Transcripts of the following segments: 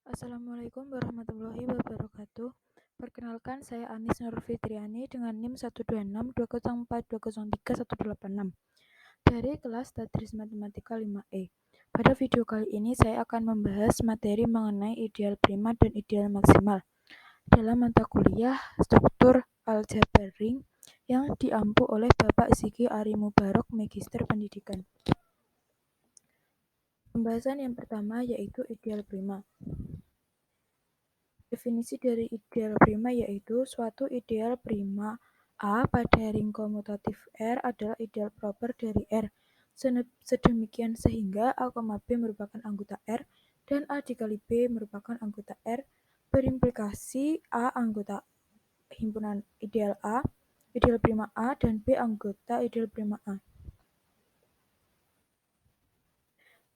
Assalamualaikum warahmatullahi wabarakatuh. Perkenalkan, saya Anis Nurfitriani dengan NIM 12620420318 dari kelas Tadris Matematika 5E. Pada video kali ini saya akan membahas materi mengenai ideal prima dan ideal maksimal dalam mata kuliah struktur aljabar ring yang diampu oleh Bapak Ziki Ari Mubarok, Magister Pendidikan. Pembahasan yang pertama yaitu ideal prima. Definisi dari ideal prima yaitu suatu ideal prima A pada ring komutatif R adalah ideal proper dari R, sedemikian sehingga A, B merupakan anggota R dan A dikali B merupakan anggota R, berimplikasi A anggota himpunan ideal A, ideal prima A, dan B anggota ideal prima A.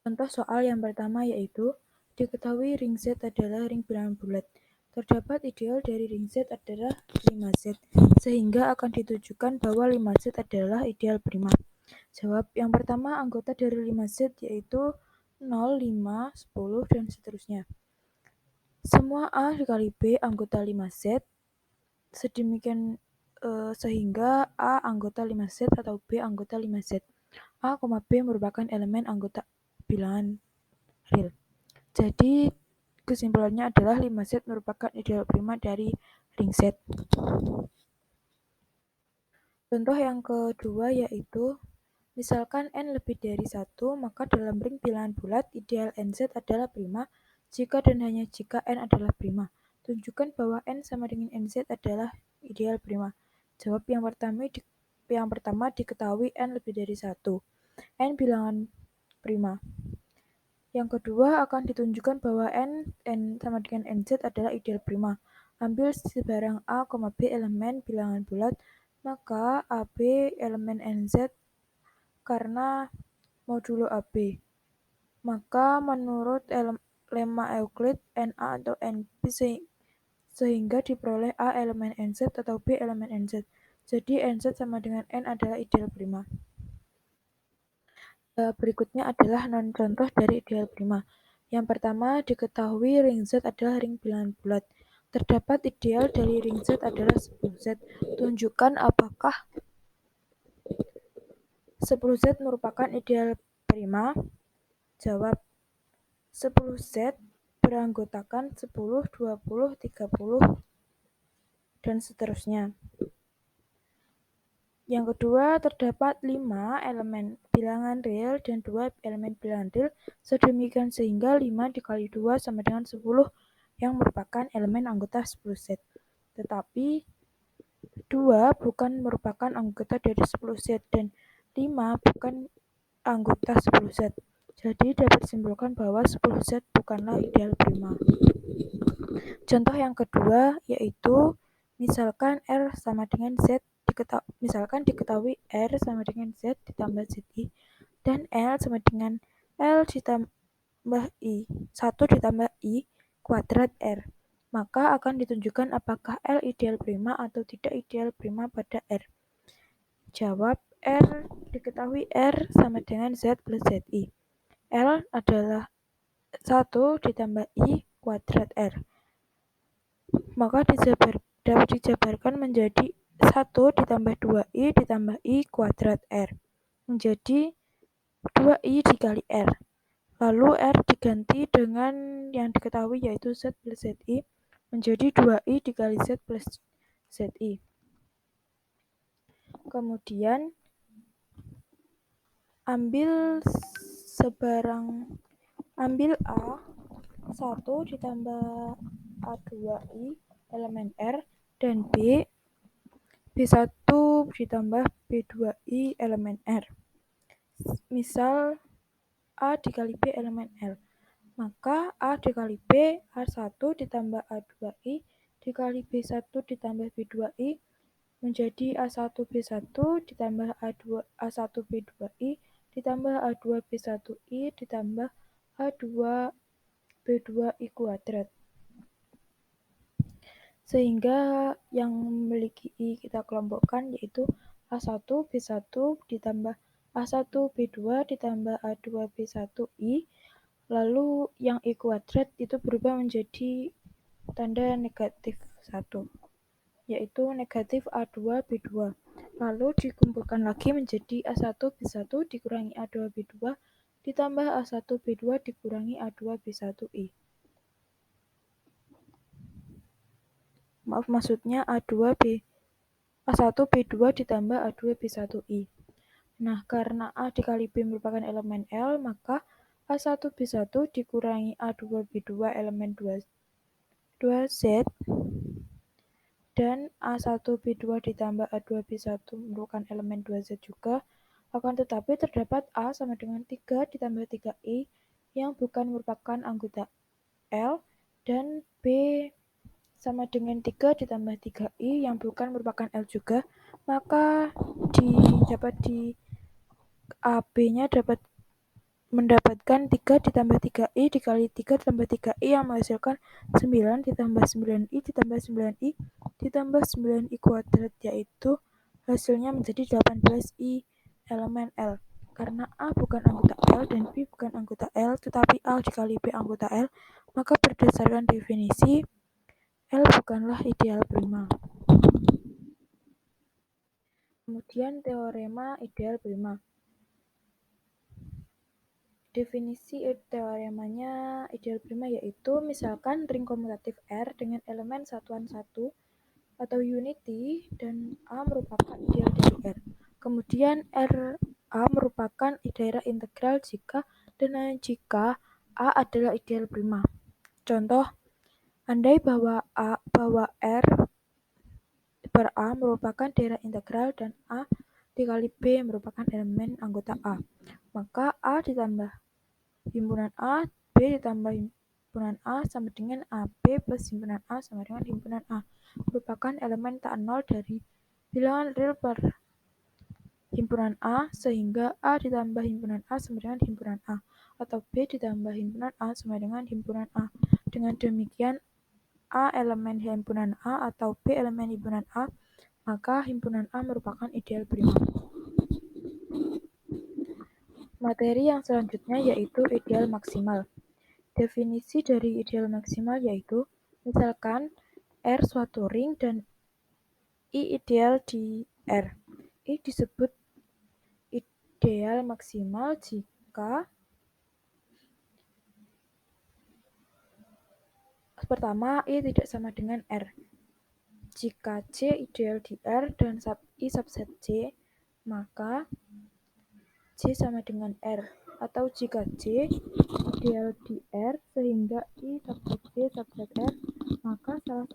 Contoh soal yang pertama yaitu diketahui ring Z adalah ring bilangan bulat. Terdapat ideal dari ring Z adalah 5Z, sehingga akan ditujukan bahwa 5Z adalah ideal prima. Jawab yang pertama, anggota dari 5Z yaitu 0, 5, 10, dan seterusnya. Semua A dikali B anggota 5Z, sedemikian sehingga A anggota 5Z atau B anggota 5Z. A, B merupakan elemen anggota bilangan real. Jadi kesimpulannya adalah 5Z merupakan ideal prima dari ring Z. Contoh yang kedua yaitu misalkan N lebih dari 1, maka dalam ring bilangan bulat ideal NZ adalah prima jika dan hanya jika N adalah prima. Tunjukkan bahwa N sama dengan NZ adalah ideal prima. Jawab yang pertama diketahui N lebih dari 1. N bilangan prima. Yang kedua akan ditunjukkan bahwa N sama dengan NZ adalah ideal prima. Ambil sebarang A, B elemen bilangan bulat, maka AB elemen NZ karena modulo AB. Maka menurut lemma Euclid, NA atau NB sehingga diperoleh A elemen NZ atau B elemen NZ. Jadi NZ sama dengan N adalah ideal prima. Berikutnya adalah non-contoh dari ideal prima. Yang pertama, diketahui ring Z adalah ring bilangan bulat. Terdapat ideal dari ring Z adalah 10Z. Tunjukkan apakah 10Z merupakan ideal prima. Jawab, 10Z beranggotakan 10, 20, 30, dan seterusnya. Yang kedua, terdapat 5 elemen bilangan real dan 2 elemen bilangan real, sedemikian sehingga 5 dikali 2 sama dengan 10 yang merupakan elemen anggota 10Z. Tetapi 2 bukan merupakan anggota dari 10Z dan 5 bukan anggota 10Z. Jadi dapat disimpulkan bahwa 10Z bukanlah ideal prima. Contoh yang kedua yaitu misalkan R sama dengan Z, diketahui R sama dengan Z ditambah ZI dan L sama dengan L ditambah I, 1 ditambah I kuadrat R. Maka akan ditunjukkan apakah L ideal prima atau tidak ideal prima pada R. Jawab, R diketahui R sama dengan Z plus ZI. L adalah 1 ditambah I kuadrat R. Maka dapat dijabarkan menjadi 1 ditambah 2I ditambah I kuadrat R. Menjadi 2I dikali R. Lalu R diganti dengan yang diketahui yaitu Z plus ZI menjadi 2I dikali Z plus ZI. Kemudian ambil A 1 ditambah A2I elemen R dan B1 ditambah B2I elemen R. Misal A dikali B elemen L. Maka A dikali B A1 ditambah A2I dikali B1 ditambah B2I menjadi A1 B1 ditambah A1 B2I ditambah A2 B1I ditambah A2 B2I kuadrat. Sehingga yang memiliki I kita kelompokkan yaitu A1 B1 ditambah A1 B2 ditambah A2 B1I Lalu yang I kuadrat itu berubah menjadi tanda negatif 1, yaitu negatif A2B2. Lalu dikumpulkan lagi menjadi A1B1 dikurangi A2B2 ditambah A1B2 dikurangi A2B1I. Maksudnya A1B2 ditambah A2B1I. Nah, karena A dikali B merupakan elemen L, maka A1B1 dikurangi A2B2 elemen 2Z dan A1B2 ditambah A2B1 merupakan elemen 2Z juga. Akan tetapi terdapat A sama dengan 3 ditambah 3I yang bukan merupakan anggota L dan B sama dengan 3 ditambah 3I yang bukan merupakan L juga, maka dapat di AB-nya dapat mendapatkan 3 ditambah 3I dikali 3 ditambah 3I yang menghasilkan 9 ditambah 9I ditambah 9I ditambah 9I kuadrat, yaitu hasilnya menjadi 18I elemen L. Karena A bukan anggota L dan B bukan anggota L, tetapi A dikali B anggota L, maka berdasarkan definisi L bukanlah ideal prima. Kemudian teorema ideal prima. Definisi teoremanya ideal prima yaitu misalkan ring komutatif R dengan elemen satuan 1 atau unity dan A merupakan ideal dari R. Kemudian A merupakan daerah integral jika A adalah ideal prima. Contoh, andai bahwa R per A merupakan daerah integral dan A dikali B merupakan elemen anggota A, maka A ditambah himpunan A, B ditambah himpunan A sama dengan AB plus himpunan A sama dengan himpunan A merupakan elemen tak nol dari bilangan real per himpunan A, sehingga A ditambah himpunan A sama dengan himpunan A, atau B ditambah himpunan A sama dengan himpunan A. Dengan demikian, A elemen himpunan A atau B elemen himpunan A, maka himpunan A merupakan ideal prima. Materi yang selanjutnya yaitu ideal maksimal. Definisi dari ideal maksimal yaitu, misalkan R suatu ring dan I ideal di R. I disebut ideal maksimal jika pertama I tidak sama dengan R. Jika C ideal di R dan I subset C, maka C sama dengan R. Atau jika C ideal di R sehingga I subset C subset R, maka salah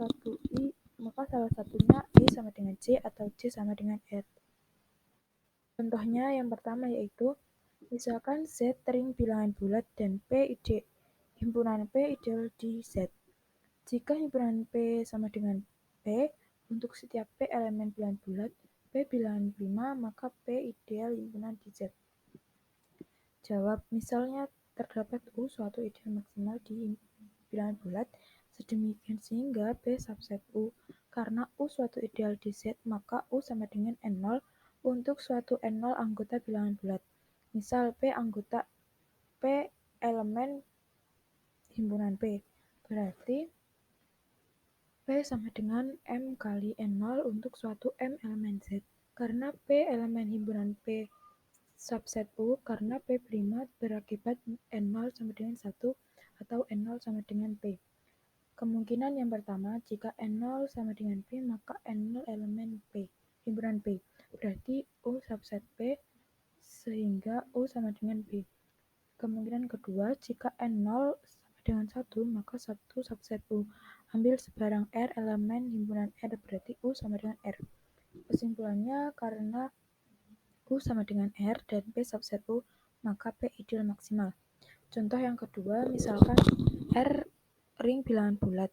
satunya I sama dengan C atau C sama dengan R. Contohnya yang pertama yaitu, misalkan Z ring bilangan bulat dan himpunan P ideal di Z. Jika himpunan P sama dengan P, untuk setiap P elemen bilangan bulat, P bilangan prima, maka P ideal himpunan di Z. Jawab, misalnya terdapat U suatu ideal maksimal di bilangan bulat, sedemikian sehingga P subset U. Karena U suatu ideal di Z, maka U sama dengan N0 untuk suatu N0 anggota bilangan bulat. Misal P elemen himpunan P. Berarti P sama dengan M kali N0 untuk suatu M elemen Z. Karena P elemen himpunan P subset U, karena P prima berakibat N0 sama dengan 1 atau N0 sama dengan P. Kemungkinan yang pertama, jika N0 sama dengan P, maka N0 elemen P, himpunan P. Berarti U subset P sehingga U sama dengan P. Kemungkinan kedua, jika N0 sama dengan 1, maka 1 subset U. Ambil sebarang R elemen himpunan R, berarti U sama dengan R. Kesimpulannya, karena U sama dengan R dan P subset U, maka P ideal maksimal. Contoh yang kedua, misalkan R ring bilangan bulat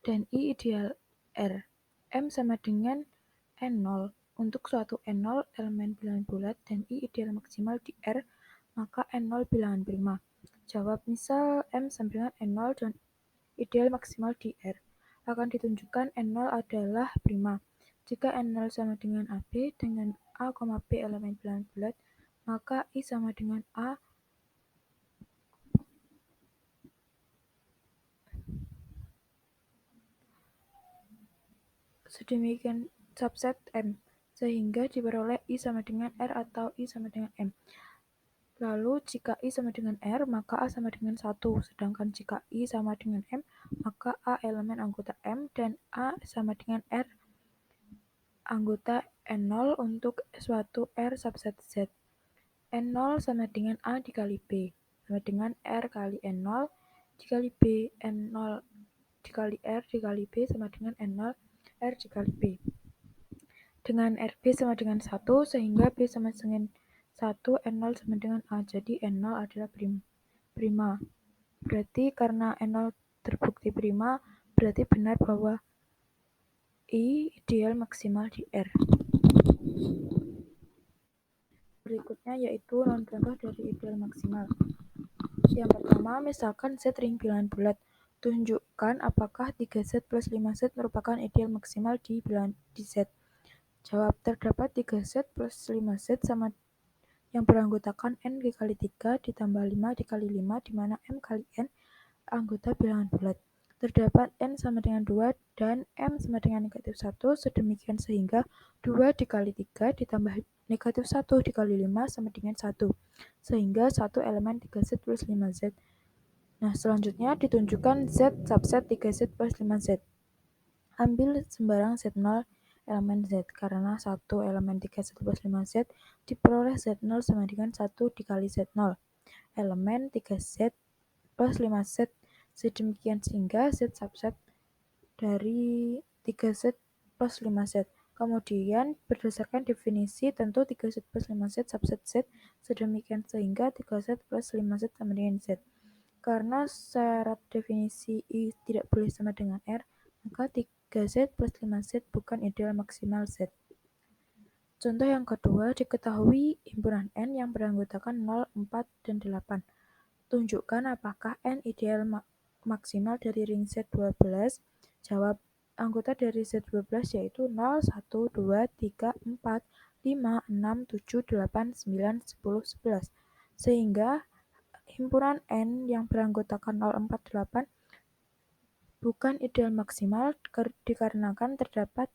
dan I ideal R. M sama dengan N0. Untuk suatu N0 elemen bilangan bulat dan I ideal maksimal di R, maka N0 bilangan prima. Jawab, misal M sama dengan N0 dan ideal maksimal di R. Akan ditunjukkan N0 adalah prima. Jika N0 sama dengan AB dengan A, B elemen bilangan bulat, maka I sama dengan A sedemikian subset M, sehingga diperoleh I sama dengan R atau I sama dengan M. Lalu jika I sama dengan R, maka A sama dengan 1. Sedangkan jika I sama dengan M, maka A elemen anggota M dan A sama dengan R anggota N0 untuk suatu R subset Z. N0 sama dengan A dikali B, sama dengan R kali N0 dikali B. N0 dikali R dikali B sama dengan N0 R dikali B. Dengan RB sama dengan 1, sehingga B sama dengan 1, N0 sama dengan A. Jadi N0 adalah prima. Berarti karena N0 terbukti prima, berarti benar bahwa I ideal maksimal di R. Berikutnya yaitu contoh dari ideal maksimal. Yang pertama, misalkan Z ring bilangan bulat. Tunjukkan apakah 3Z plus 5Z merupakan ideal maksimal di Z. Jawab, terdapat 3Z plus 5Z sama yang beranggotakan N dikali 3 ditambah 5 dikali 5, di mana M kali N anggota bilangan bulat. Terdapat N sama dengan 2 dan M sama dengan negatif 1, sedemikian sehingga 2 dikali 3 ditambah negatif 1 dikali 5 sama dengan 1, sehingga 1 elemen 3Z plus 5Z. Nah, selanjutnya ditunjukkan Z subset 3Z plus 5Z. Ambil sembarang Z0 elemen Z, karena 1 elemen 3Z plus 5Z diperoleh Z0 sama dengan 1 dikali Z0 elemen 3Z plus 5Z, sedemikian sehingga Z subset dari 3Z plus 5Z. Kemudian berdasarkan definisi tentu 3Z plus 5Z subset Z, sedemikian sehingga 3Z plus 5Z sama dengan Z. Karena syarat definisi I tidak boleh sama dengan R, maka 3Z plus 5Z bukan ideal maksimal Z. Contoh yang kedua, diketahui himpunan N yang beranggotakan 0, 4, dan 8. Tunjukkan apakah N ideal maksimal dari ring Z12. Jawab, anggota dari Z12 yaitu 0, 1, 2, 3, 4, 5, 6, 7, 8, 9, 10, 11. Sehingga himpunan N yang beranggotakan 0, 4, 8 bukan ideal maksimal dikarenakan terdapat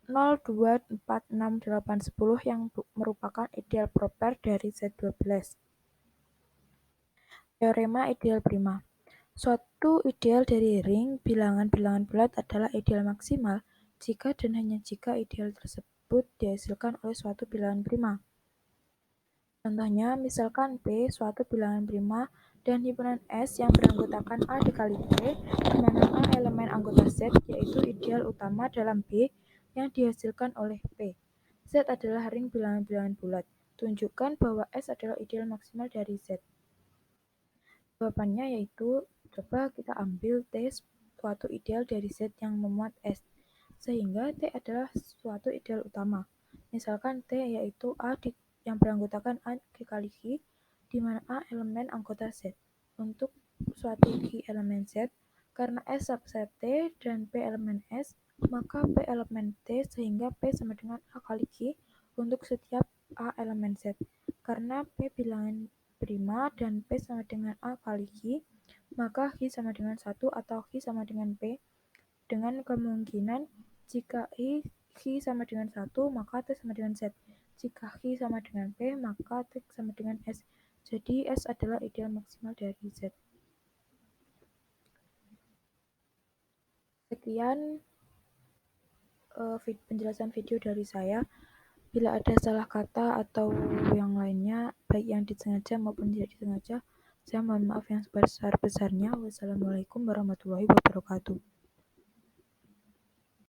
0, 2, 4, 6, 8, 10 yang merupakan ideal proper dari Z12. Teorema ideal prima. Suatu ideal dari ring bilangan-bilangan bulat adalah ideal maksimal jika dan hanya jika ideal tersebut dihasilkan oleh suatu bilangan prima. Contohnya, misalkan P suatu bilangan prima dan himpunan S yang beranggotakan A dikali P, di mana A elemen anggota Z yaitu ideal utama dalam B yang dihasilkan oleh P. Z adalah ring bilangan-bilangan bulat. Tunjukkan bahwa S adalah ideal maksimal dari Z. Jawabannya yaitu, coba kita ambil T suatu ideal dari Z yang memuat S, sehingga T adalah suatu ideal utama. Misalkan T yaitu A yang beranggotakan A dikali Q, di mana A elemen anggota Z. Untuk suatu Q elemen Z, karena S subset T dan P elemen S, maka P elemen T sehingga P sama dengan A kali Q untuk setiap A elemen Z. Karena P bilangan prima dan P sama dengan A kali Q, maka Q sama dengan 1 atau Q sama dengan P, dengan kemungkinan jika Q sama dengan 1, maka T sama dengan Z. Jika Q sama dengan P, maka T sama dengan S. Jadi S adalah ideal maksimal dari Z. Sekian penjelasan video dari saya. Bila ada salah kata atau yang lainnya, baik yang disengaja maupun tidak disengaja, saya mohon maaf yang sebesar-besarnya. Wassalamualaikum warahmatullahi wabarakatuh.